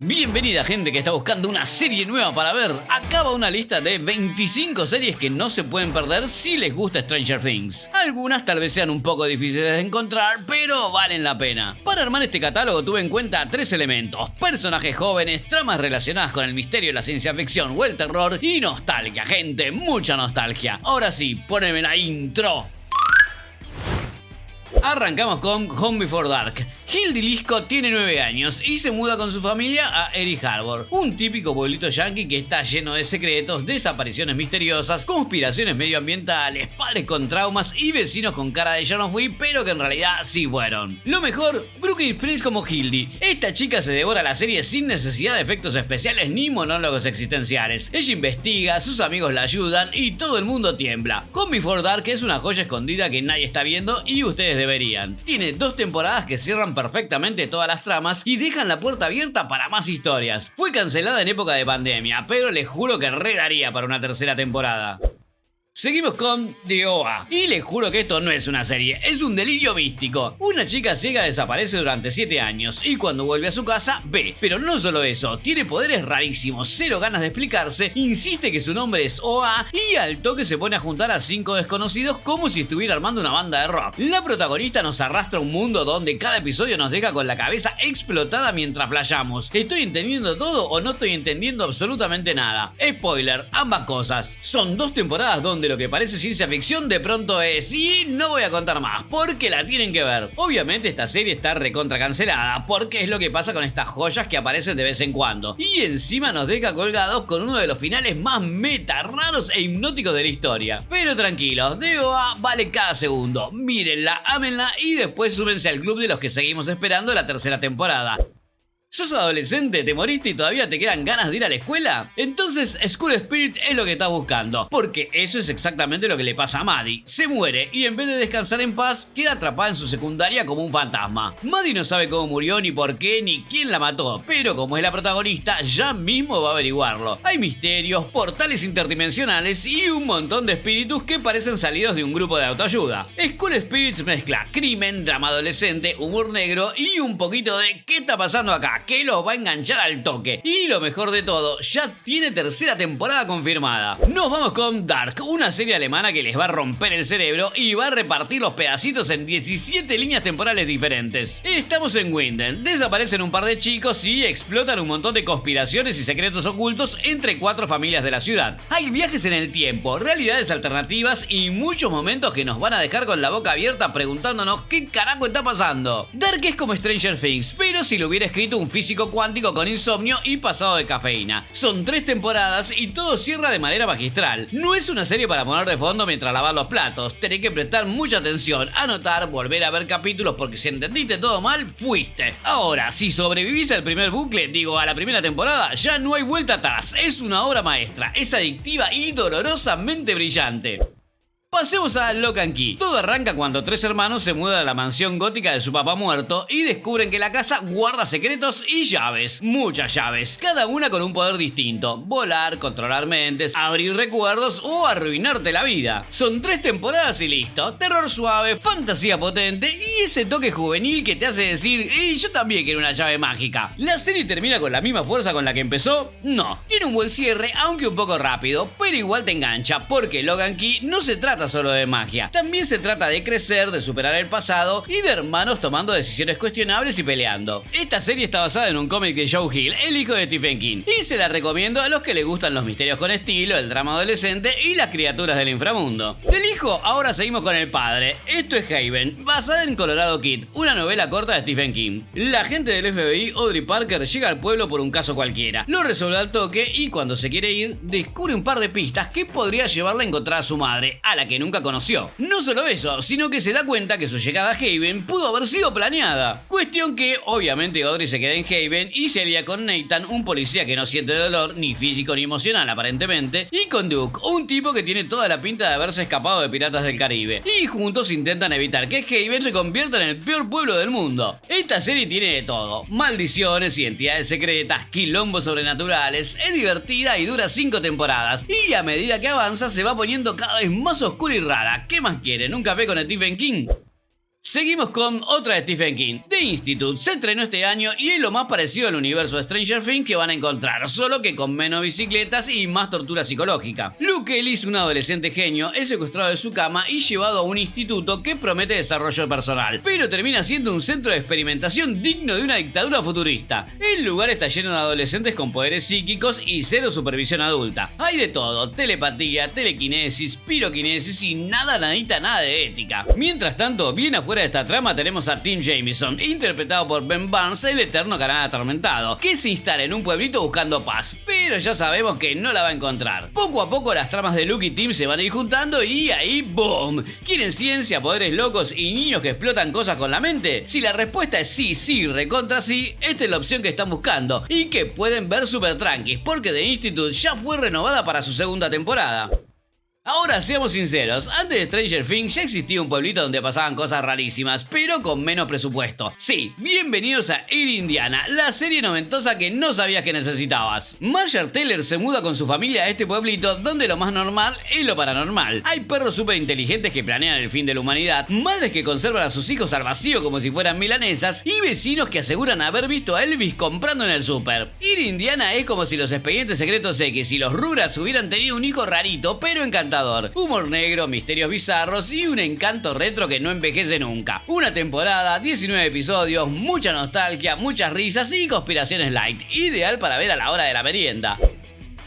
Bienvenida gente que está buscando una serie nueva para ver. Acaba una lista de 25 series que no se pueden perder si les gusta Stranger Things. Algunas tal vez sean un poco difíciles de encontrar, pero valen la pena. Para armar este catálogo tuve en cuenta 3 elementos: personajes jóvenes, tramas relacionadas con el misterio, la ciencia ficción o el terror y nostalgia, gente, mucha nostalgia. Ahora sí, poneme la intro. Arrancamos con Home Before Dark. Hildy Lisco tiene 9 años y se muda con su familia a Egg Harbor, un típico pueblito yankee que está lleno de secretos, desapariciones misteriosas, conspiraciones medioambientales, padres con traumas y vecinos con cara de yo no fui, pero que en realidad sí fueron. Lo mejor, Brooklyn Prince como Hildy. Esta chica se devora la serie sin necesidad de efectos especiales ni monólogos existenciales. Ella investiga, sus amigos la ayudan y todo el mundo tiembla. Home Before Dark es una joya escondida que nadie está viendo y ustedes deberían. Tiene 2 temporadas que cierran perfectamente todas las tramas y dejan la puerta abierta para más historias. Fue cancelada en época de pandemia, pero les juro que re daría para una tercera temporada. Seguimos con The OA, y les juro que esto no es una serie, es un delirio místico. Una chica ciega desaparece durante 7 años y cuando vuelve a su casa ve, pero no solo eso, tiene poderes rarísimos, cero ganas de explicarse, insiste que su nombre es OA y al toque se pone a juntar a 5 desconocidos como si estuviera armando una banda de rock. La protagonista nos arrastra a un mundo donde cada episodio nos deja con la cabeza explotada mientras flasheamos. ¿Estoy entendiendo todo o no estoy entendiendo absolutamente nada? Spoiler, ambas cosas. Son 2 temporadas donde lo que parece ciencia ficción de pronto es, y no voy a contar más porque la tienen que ver. Obviamente esta serie está recontra cancelada porque es lo que pasa con estas joyas que aparecen de vez en cuando y encima nos deja colgados con uno de los finales más meta, raros e hipnóticos de la historia. Pero tranquilos, The OA vale cada segundo, mírenla, ámenla y después súmense al club de los que seguimos esperando la tercera temporada. ¿Sos adolescente? ¿Te moriste y todavía te quedan ganas de ir a la escuela? Entonces School Spirit es lo que estás buscando, porque eso es exactamente lo que le pasa a Maddie. Se muere y en vez de descansar en paz, queda atrapada en su secundaria como un fantasma. Maddie no sabe cómo murió, ni por qué, ni quién la mató, pero como es la protagonista, ya mismo va a averiguarlo. Hay misterios, portales interdimensionales y un montón de espíritus que parecen salidos de un grupo de autoayuda. School Spirits mezcla crimen, drama adolescente, humor negro y un poquito de ¿qué está pasando acá?, que los va a enganchar al toque. Y lo mejor de todo, ya tiene tercera temporada confirmada. Nos vamos con Dark, una serie alemana que les va a romper el cerebro y va a repartir los pedacitos en 17 líneas temporales diferentes. Estamos en Winden, desaparecen un par de chicos y explotan un montón de conspiraciones y secretos ocultos entre 4 familias de la ciudad. Hay viajes en el tiempo, realidades alternativas y muchos momentos que nos van a dejar con la boca abierta preguntándonos qué carajo está pasando. Dark es como Stranger Things, pero si lo hubiera escrito un físico cuántico con insomnio y pasado de cafeína. Son 3 temporadas y todo cierra de manera magistral. No es una serie para poner de fondo mientras lavas los platos. Tenés que prestar mucha atención, anotar, volver a ver capítulos porque si entendiste todo mal, fuiste. Ahora, si sobrevivís al primer bucle, digo a la primera temporada, ya no hay vuelta atrás. Es una obra maestra, es adictiva y dolorosamente brillante. Pasemos a Lock and Key. Todo arranca cuando 3 hermanos se mudan a la mansión gótica de su papá muerto y descubren que la casa guarda secretos y llaves. Muchas llaves, cada una con un poder distinto: volar, controlar mentes, abrir recuerdos o arruinarte la vida. Son 3 temporadas y listo. Terror suave, fantasía potente y ese toque juvenil que te hace decir yo también quiero una llave mágica. ¿La serie termina con la misma fuerza con la que empezó? No. Tiene un buen cierre, aunque un poco rápido, pero igual te engancha, porque Lock and Key no se trata solo de magia. También se trata de crecer, de superar el pasado y de hermanos tomando decisiones cuestionables y peleando. Esta serie está basada en un cómic de Joe Hill, el hijo de Stephen King, y se la recomiendo a los que les gustan los misterios con estilo, el drama adolescente y las criaturas del inframundo. Del hijo, ahora seguimos con el padre. Esto es Haven, basada en Colorado Kid, una novela corta de Stephen King. La agente del FBI, Audrey Parker, llega al pueblo por un caso cualquiera. Lo resuelve al toque y cuando se quiere ir, descubre un par de pistas que podría llevarla a encontrar a su madre, a la que nunca conoció. No solo eso, sino que se da cuenta que su llegada a Haven pudo haber sido planeada. Cuestión que, obviamente, Audrey se queda en Haven y se alía con Nathan, un policía que no siente dolor, ni físico ni emocional aparentemente, y con Duke, un tipo que tiene toda la pinta de haberse escapado de Piratas del Caribe. Y juntos intentan evitar que Haven se convierta en el peor pueblo del mundo. Esta serie tiene de todo: maldiciones, identidades secretas, quilombos sobrenaturales, es divertida y dura 5 temporadas. Y a medida que avanza se va poniendo cada vez más oscura y rara. ¿Qué más quieren? ¿Un café con Stephen King? Seguimos con otra de Stephen King. The Institute se estrenó este año y es lo más parecido al universo de Stranger Things que van a encontrar, solo que con menos bicicletas y más tortura psicológica. Luke Ellis, un adolescente genio, es secuestrado de su cama y llevado a un instituto que promete desarrollo personal, pero termina siendo un centro de experimentación digno de una dictadura futurista. El lugar está lleno de adolescentes con poderes psíquicos y cero supervisión adulta. Hay de todo: telepatía, telequinesis, piroquinesis y nada de ética. Mientras tanto, bien afuera de esta trama tenemos a Tim Jameson, interpretado por Ben Barnes, el eterno canal atormentado, que se instala en un pueblito buscando paz, pero ya sabemos que no la va a encontrar. Poco a poco las tramas de Luke y Tim se van a ir juntando y ahí ¡boom! ¿Quieren ciencia, poderes locos y niños que explotan cosas con la mente? Si la respuesta es sí, recontra sí, esta es la opción que están buscando y que pueden ver super tranquis, porque The Institute ya fue renovada para su segunda temporada. Ahora seamos sinceros, antes de Stranger Things ya existía un pueblito donde pasaban cosas rarísimas, pero con menos presupuesto. Sí, bienvenidos a Air Indiana, la serie noventosa que no sabías que necesitabas. Marshall Taylor se muda con su familia a este pueblito donde lo más normal es lo paranormal. Hay perros súper inteligentes que planean el fin de la humanidad, madres que conservan a sus hijos al vacío como si fueran milanesas y vecinos que aseguran haber visto a Elvis comprando en el súper. Air Indiana es como si los Expedientes Secretos X y los Rugrats hubieran tenido un hijo rarito pero encantador. Humor negro, misterios bizarros y un encanto retro que no envejece nunca. Una temporada, 19 episodios, mucha nostalgia, muchas risas y conspiraciones light. Ideal para ver a la hora de la merienda.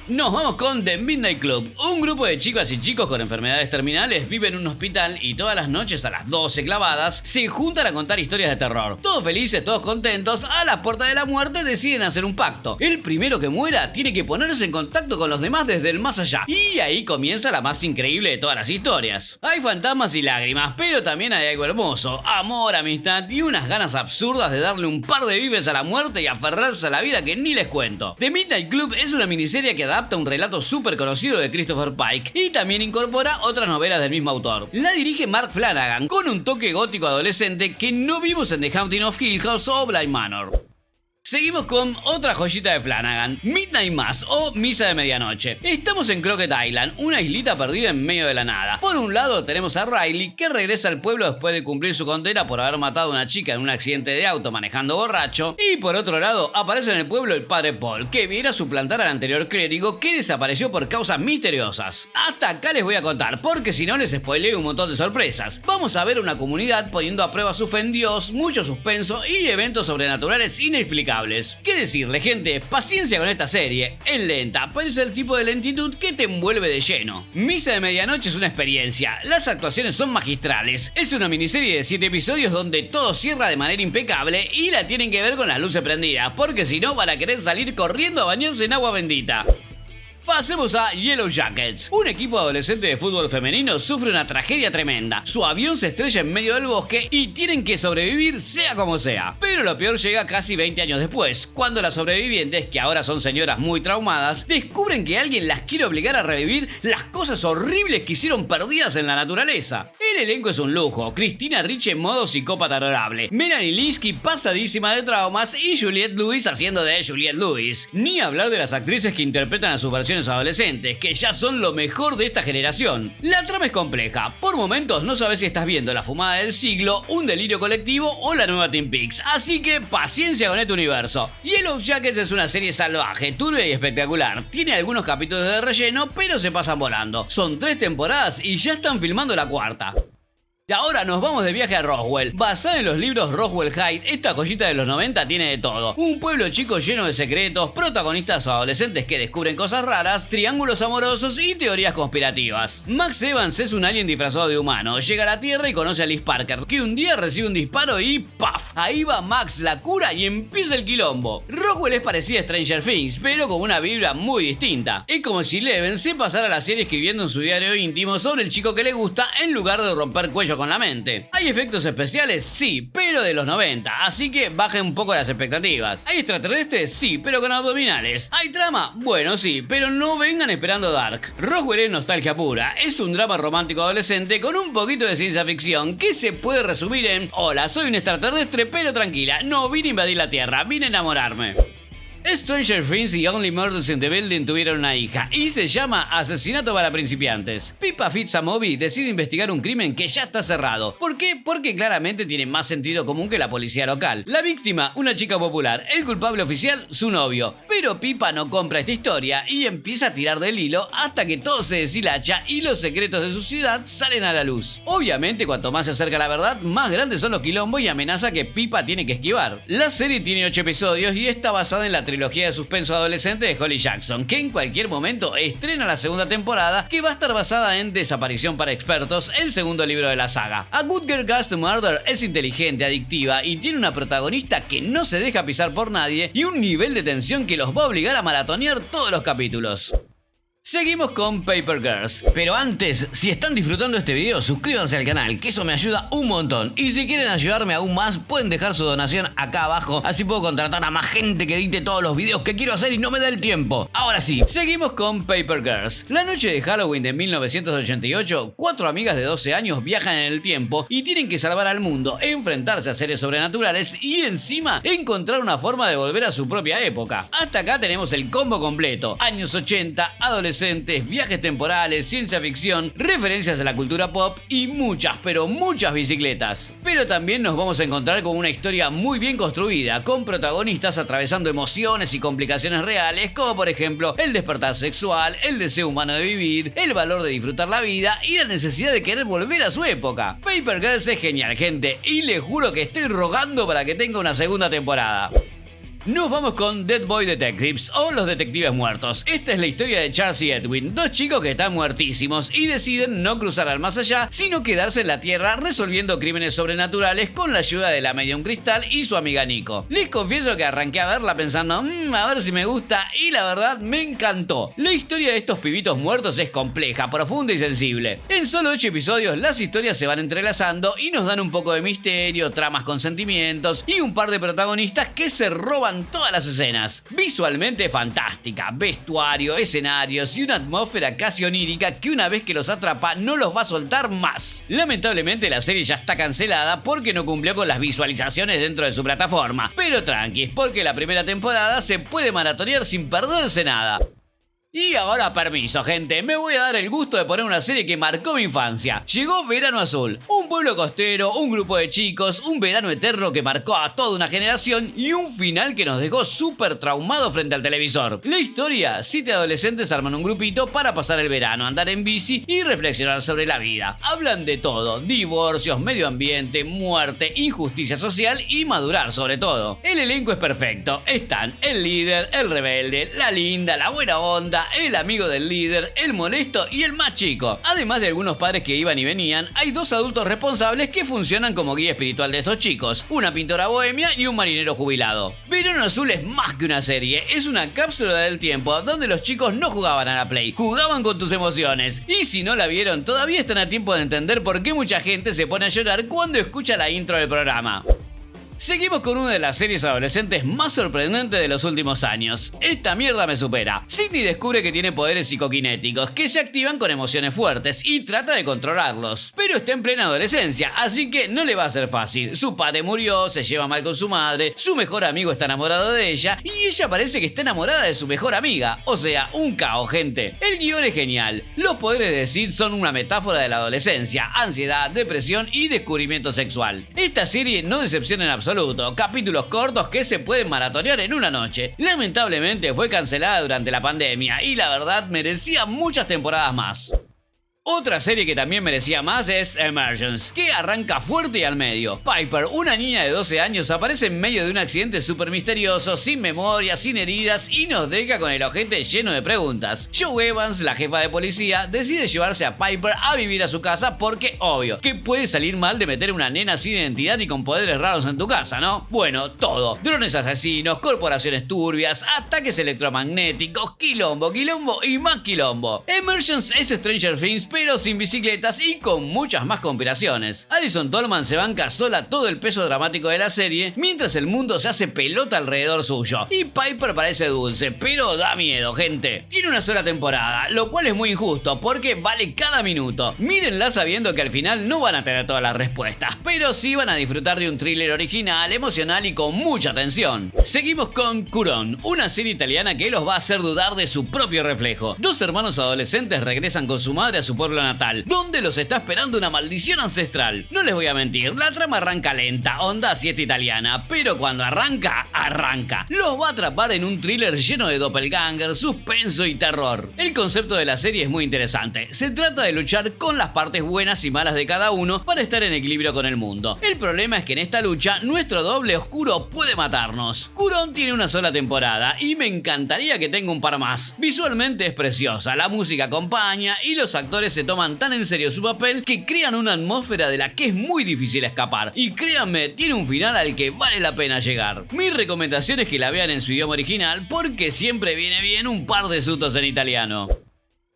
Nos vamos con The Midnight Club. Un grupo de chicas y chicos con enfermedades terminales vive en un hospital y todas las noches a las 12 clavadas se juntan a contar historias de terror. Todos felices, todos contentos, a la puerta de la muerte deciden hacer un pacto. El primero que muera tiene que ponerse en contacto con los demás desde el más allá. Y ahí comienza la más increíble de todas las historias. Hay fantasmas y lágrimas, pero también hay algo hermoso: amor, amistad y unas ganas absurdas de darle un par de vives a la muerte y aferrarse a la vida que ni les cuento. The Midnight Club es una miniserie que adapta un relato súper conocido de Christopher Pike y también incorpora otras novelas del mismo autor. La dirige Mark Flanagan con un toque gótico adolescente que no vimos en The Haunting of Hill House o Bly Manor. Seguimos con otra joyita de Flanagan, Midnight Mass o Misa de Medianoche. Estamos en Crockett Island, una islita perdida en medio de la nada. Por un lado tenemos a Riley, que regresa al pueblo después de cumplir su condena por haber matado a una chica en un accidente de auto manejando borracho. Y por otro lado aparece en el pueblo el padre Paul, que viene a suplantar al anterior clérigo que desapareció por causas misteriosas. Hasta acá les voy a contar, porque si no les spoileo un montón de sorpresas. Vamos a ver una comunidad poniendo a prueba su fe en Dios, mucho suspenso y eventos sobrenaturales inexplicables. ¿Qué decirle, gente? Paciencia con esta serie. Es lenta, pero es el tipo de lentitud que te envuelve de lleno. Misa de Medianoche es una experiencia. Las actuaciones son magistrales. Es una miniserie de 7 episodios donde todo cierra de manera impecable y la tienen que ver con las luces prendidas, porque si no van a querer salir corriendo a bañarse en agua bendita. Pasemos a Yellow Jackets. Un equipo adolescente de fútbol femenino sufre una tragedia tremenda. Su avión se estrella en medio del bosque y tienen que sobrevivir sea como sea. Pero lo peor llega casi 20 años después, cuando las sobrevivientes, que ahora son señoras muy traumadas, descubren que alguien las quiere obligar a revivir las cosas horribles que hicieron perdidas en la naturaleza. El elenco es un lujo: Christina Ricci en modo psicópata adorable, Melanie Lynskey pasadísima de traumas y Juliette Lewis haciendo de Juliette Lewis. Ni hablar de las actrices que interpretan a sus versiones adolescentes, que ya son lo mejor de esta generación. La trama es compleja. Por momentos no sabes si estás viendo la fumada del siglo, un delirio colectivo o la nueva Twin Peaks. Así que paciencia con este universo. Yellow Jackets es una serie salvaje, turbia y espectacular. Tiene algunos capítulos de relleno, pero se pasan volando. Son 3 temporadas y ya están filmando la 4ª. Y ahora nos vamos de viaje a Roswell. Basada en los libros Roswell High, esta joyita de los 90 tiene de todo: un pueblo chico lleno de secretos, protagonistas adolescentes que descubren cosas raras, triángulos amorosos y teorías conspirativas. Max Evans es un alien disfrazado de humano. Llega a la Tierra y conoce a Liz Parker, que un día recibe un disparo y ¡paf! Ahí va Max, la cura y empieza el quilombo. Roswell es parecida a Stranger Things, pero con una vibra muy distinta. Es como si Eleven se pasara la serie escribiendo en su diario íntimo sobre el chico que le gusta en lugar de romper cuello con la mente. ¿Hay efectos especiales? Sí, pero de los 90, así que bajen un poco las expectativas. ¿Hay extraterrestres? Sí, pero con abdominales. ¿Hay trama? Bueno, sí, pero no vengan esperando Dark. Roswell es nostalgia pura. Es un drama romántico adolescente con un poquito de ciencia ficción que se puede resumir en: hola, soy un extraterrestre, pero tranquila, no vine a invadir la Tierra, vine a enamorarme. Stranger Things y Only Murders in the Building tuvieron una hija y se llama Asesinato para principiantes. Pippa Fitzamobi decide investigar un crimen que ya está cerrado. ¿Por qué? Porque claramente tiene más sentido común que la policía local. La víctima, una chica popular. El culpable oficial, su novio. Pero Pippa no compra esta historia y empieza a tirar del hilo hasta que todo se deshilacha y los secretos de su ciudad salen a la luz. Obviamente, cuanto más se acerca a la verdad, más grandes son los quilombos y amenaza que Pippa tiene que esquivar. La serie tiene 8 episodios y está basada en la trilogía de suspenso adolescente de Holly Jackson, que en cualquier momento estrena la segunda temporada, que va a estar basada en Desaparición para expertos, el segundo libro de la saga. A Good Girl Goes to Murder es inteligente, adictiva y tiene una protagonista que no se deja pisar por nadie y un nivel de tensión que los va a obligar a maratonear todos los capítulos. Seguimos con Paper Girls, pero antes, si están disfrutando este video, suscríbanse al canal, que eso me ayuda un montón. Y si quieren ayudarme aún más, pueden dejar su donación acá abajo, así puedo contratar a más gente que edite todos los videos que quiero hacer y no me da el tiempo. Ahora sí, seguimos con Paper Girls. La noche de Halloween de 1988, 4 amigas de 12 años viajan en el tiempo y tienen que salvar al mundo, enfrentarse a seres sobrenaturales y encima encontrar una forma de volver a su propia época. Hasta acá tenemos el combo completo: años 80, adolescentes, viajes temporales, ciencia ficción, referencias a la cultura pop y muchas, pero muchas bicicletas. Pero también nos vamos a encontrar con una historia muy bien construida, con protagonistas atravesando emociones y complicaciones reales, como por ejemplo el despertar sexual, el deseo humano de vivir, el valor de disfrutar la vida y la necesidad de querer volver a su época. Paper Girls es genial, gente, y les juro que estoy rogando para que tenga una segunda temporada. Nos vamos con Dead Boy Detectives o Los Detectives Muertos. Esta es la historia de Charles y Edwin, dos chicos que están muertísimos y deciden no cruzar al más allá, sino quedarse en la tierra resolviendo crímenes sobrenaturales con la ayuda de la medium Cristal y su amiga Nico. Les confieso que arranqué a verla pensando, a ver si me gusta, y la verdad me encantó. La historia de estos pibitos muertos es compleja, profunda y sensible. En solo 8 episodios las historias se van entrelazando y nos dan un poco de misterio, tramas con sentimientos y un par de protagonistas que se roban todas las escenas. Visualmente fantástica, vestuario, escenarios y una atmósfera casi onírica que una vez que los atrapa no los va a soltar más. Lamentablemente la serie ya está cancelada porque no cumplió con las visualizaciones dentro de su plataforma, pero tranquis, porque la primera temporada se puede maratonear sin perderse nada. Y ahora permiso, gente, me voy a dar el gusto de poner una serie que marcó mi infancia. Llegó Verano Azul, un pueblo costero, un grupo de chicos, un verano eterno que marcó a toda una generación y un final que nos dejó súper traumados frente al televisor. La historia: 7 adolescentes arman un grupito para pasar el verano, andar en bici y reflexionar sobre la vida. Hablan de todo: divorcios, medio ambiente, muerte, injusticia social y madurar sobre todo. El elenco es perfecto, están el líder, el rebelde, la linda, la buena onda, el amigo del líder, el molesto y el más chico. Además de algunos padres que iban y venían, hay 2 adultos responsables que funcionan como guía espiritual de estos chicos: una pintora bohemia y un marinero jubilado. Verano Azul es más que una serie, es una cápsula del tiempo donde los chicos no jugaban a la Play, jugaban con tus emociones. Y si no la vieron, todavía están a tiempo de entender por qué mucha gente se pone a llorar cuando escucha la intro del programa. Seguimos con una de las series adolescentes más sorprendentes de los últimos años. Esta mierda me supera. Sidney descubre que tiene poderes psicoquinéticos que se activan con emociones fuertes y trata de controlarlos. Pero está en plena adolescencia, así que no le va a ser fácil. Su padre murió, se lleva mal con su madre, su mejor amigo está enamorado de ella y ella parece que está enamorada de su mejor amiga. O sea, un caos, gente. El guión es genial. Los poderes de Sid son una metáfora de la adolescencia, ansiedad, depresión y descubrimiento sexual. Esta serie no decepciona en absoluto. Capítulos cortos que se pueden maratonear en una noche. Lamentablemente fue cancelada durante la pandemia y la verdad merecía muchas temporadas más. Otra serie que también merecía más es Emergence, que arranca fuerte y al medio. Piper, una niña de 12 años, aparece en medio de un accidente súper misterioso, sin memoria, sin heridas y nos deja con el ojete lleno de preguntas. Joe Evans, la jefa de policía, decide llevarse a Piper a vivir a su casa porque, obvio, ¿qué puede salir mal de meter una nena sin identidad y con poderes raros en tu casa, no? Bueno, todo. Drones asesinos, corporaciones turbias, ataques electromagnéticos, quilombo y más quilombo. Emergence es Stranger Things, pero pero sin bicicletas y con muchas más conspiraciones. Alison Tolman se banca sola todo el peso dramático de la serie, mientras el mundo se hace pelota alrededor suyo. Y Piper parece dulce, pero da miedo, gente. Tiene una sola temporada, lo cual es muy injusto, porque vale cada minuto. Mírenla sabiendo que al final no van a tener todas las respuestas, pero sí van a disfrutar de un thriller original, emocional y con mucha tensión. Seguimos con Cuarón, una serie italiana que los va a hacer dudar de su propio reflejo. Dos hermanos adolescentes regresan con su madre a su pueblo natal, donde los está esperando una maldición ancestral. No les voy a mentir, la trama arranca lenta, onda siesta italiana, pero cuando arranca, arranca. Los va a atrapar en un thriller lleno de doppelganger, suspenso y terror. El concepto de la serie es muy interesante. Se trata de luchar con las partes buenas y malas de cada uno para estar en equilibrio con el mundo. El problema es que en esta lucha, nuestro doble oscuro puede matarnos. Cuarón tiene una sola temporada y me encantaría que tenga un par más. Visualmente es preciosa, la música acompaña y los actores se toman tan en serio su papel que crean una atmósfera de la que es muy difícil escapar. Y créanme, tiene un final al que vale la pena llegar. Mi recomendación es que la vean en su idioma original porque siempre viene bien un par de sustos en italiano.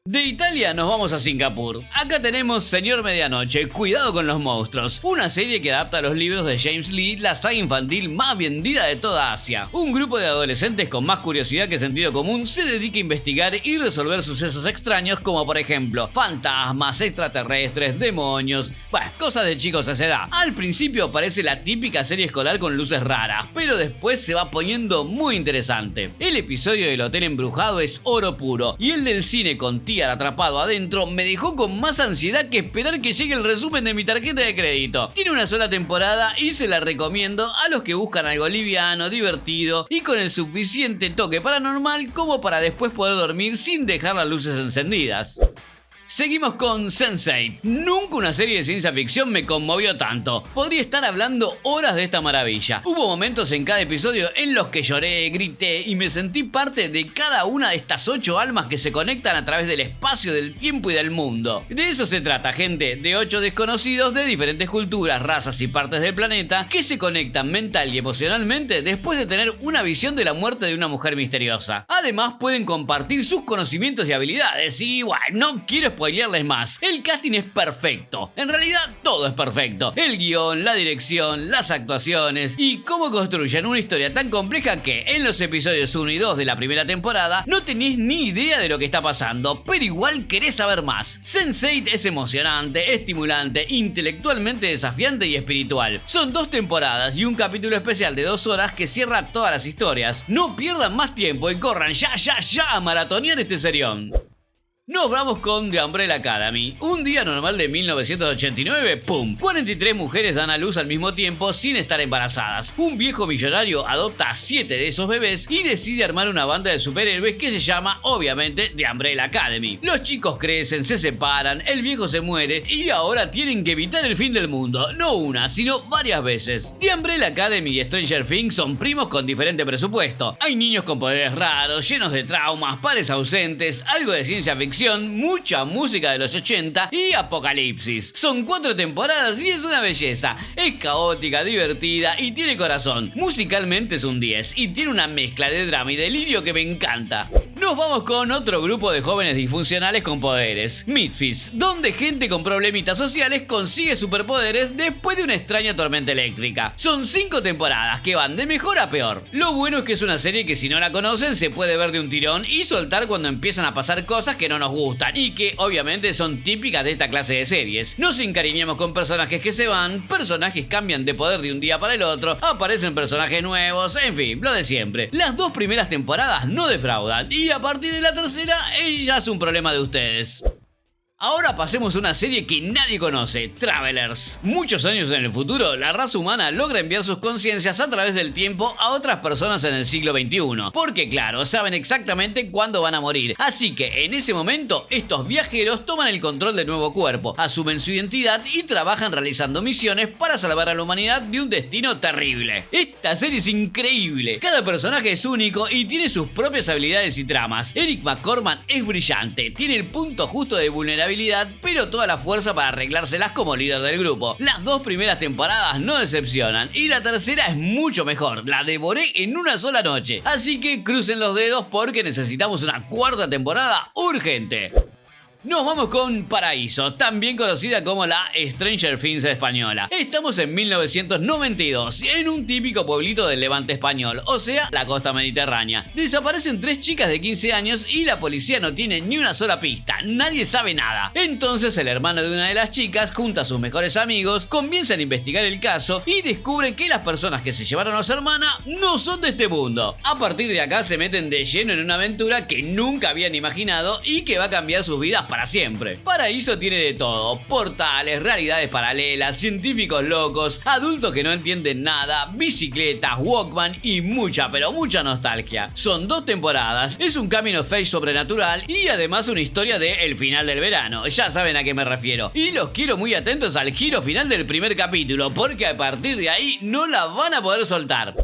De Italia nos vamos a Singapur. Acá tenemos Señor Medianoche, Cuidado con los monstruos, una serie que adapta los libros de James Lee, la saga infantil más vendida de toda Asia. Un grupo de adolescentes con más curiosidad que sentido común se dedica a investigar y resolver sucesos extraños como por ejemplo fantasmas, extraterrestres, demonios, cosas de chicos a esa edad. Al principio parece la típica serie escolar con luces raras, pero después se va poniendo muy interesante. El episodio del hotel embrujado es oro puro y el del cine con atrapado adentro me dejó con más ansiedad que esperar que llegue el resumen de mi tarjeta de crédito. Tiene una sola temporada y se la recomiendo a los que buscan algo liviano, divertido y con el suficiente toque paranormal como para después poder dormir sin dejar las luces encendidas. Seguimos con Sense8. Nunca una serie de ciencia ficción me conmovió tanto. Podría estar hablando horas de esta maravilla. Hubo momentos en cada episodio en los que lloré, grité y me sentí parte de cada una de estas 8 almas que se conectan a través del espacio, del tiempo y del mundo. De eso se trata, gente, de 8 desconocidos de diferentes culturas, razas y partes del planeta que se conectan mental y emocionalmente después de tener una visión de la muerte de una mujer misteriosa. Además pueden compartir sus conocimientos y habilidades y no quiero spoilearles más. El casting es perfecto. En realidad todo es perfecto. El guión, la dirección, las actuaciones y cómo construyen una historia tan compleja que en los episodios 1 y 2 de la primera temporada no tenés ni idea de lo que está pasando, pero igual querés saber más. Sense8 es emocionante, estimulante, intelectualmente desafiante y espiritual. Son 2 temporadas y un capítulo especial de 2 horas que cierra todas las historias. No pierdan más tiempo y corran ya a maratonear este serión. Nos vamos con The Umbrella Academy. Un día normal de 1989, ¡pum! 43 mujeres dan a luz al mismo tiempo sin estar embarazadas. Un viejo millonario adopta a 7 de esos bebés y decide armar una banda de superhéroes que se llama, obviamente, The Umbrella Academy. Los chicos crecen, se separan, el viejo se muere y ahora tienen que evitar el fin del mundo. No una, sino varias veces. The Umbrella Academy y Stranger Things son primos con diferente presupuesto. Hay niños con poderes raros, llenos de traumas, padres ausentes, algo de ciencia ficción, mucha música de los 80 y apocalipsis. Son 4 temporadas y es una belleza. Es caótica, divertida y tiene corazón. Musicalmente es un 10 y tiene una mezcla de drama y delirio que me encanta. Nos vamos con otro grupo de jóvenes disfuncionales con poderes, Misfits, donde gente con problemitas sociales consigue superpoderes después de una extraña tormenta eléctrica. Son 5 temporadas que van de mejor a peor. Lo bueno es que es una serie que si no la conocen se puede ver de un tirón y soltar cuando empiezan a pasar cosas que no nos gustan y que obviamente son típicas de esta clase de series. Nos encariñamos con personajes que se van, personajes cambian de poder de un día para el otro, aparecen personajes nuevos, en fin, lo de siempre. Las 2 primeras temporadas no defraudan y a partir de la tercera ya es un problema de ustedes. Ahora pasemos a una serie que nadie conoce, Travelers. Muchos años en el futuro, la raza humana logra enviar sus conciencias a través del tiempo a otras personas en el siglo XXI. Porque claro, saben exactamente cuándo van a morir. Así que en ese momento, estos viajeros toman el control del nuevo cuerpo, asumen su identidad y trabajan realizando misiones para salvar a la humanidad de un destino terrible. Esta serie es increíble. Cada personaje es único y tiene sus propias habilidades y tramas. Eric McCormack es brillante, tiene el punto justo de vulnerabilidad, pero toda la fuerza para arreglárselas como líder del grupo. Las 2 primeras temporadas no decepcionan y la tercera es mucho mejor, la devoré en una sola noche. Así que crucen los dedos porque necesitamos una 4ª temporada urgente. Nos vamos con Paraíso, también conocida como la Stranger Things española. Estamos en 1992, en un típico pueblito del Levante español, o sea, la costa mediterránea. Desaparecen 3 chicas de 15 años y la policía no tiene ni una sola pista, nadie sabe nada. Entonces el hermano de una de las chicas, junto a sus mejores amigos, comienzan a investigar el caso y descubren que las personas que se llevaron a su hermana no son de este mundo. A partir de acá se meten de lleno en una aventura que nunca habían imaginado y que va a cambiar sus vidas para siempre. Paraíso tiene de todo: portales, realidades paralelas, científicos locos, adultos que no entienden nada, bicicletas, Walkman y mucha, pero mucha nostalgia. Son 2 temporadas, es un coming of age sobrenatural y además una historia de el final del verano. Ya saben a qué me refiero. Y los quiero muy atentos al giro final del primer capítulo, porque a partir de ahí no la van a poder soltar.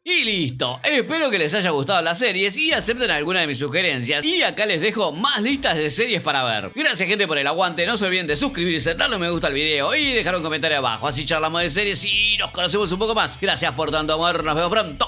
Y listo, espero que les haya gustado las series y acepten alguna de mis sugerencias. Y acá les dejo más listas de series para ver. Gracias, gente, por el aguante. No se olviden de suscribirse, darle un me gusta al video y dejar un comentario abajo. Así charlamos de series y nos conocemos un poco más. Gracias por tanto amor, nos vemos pronto.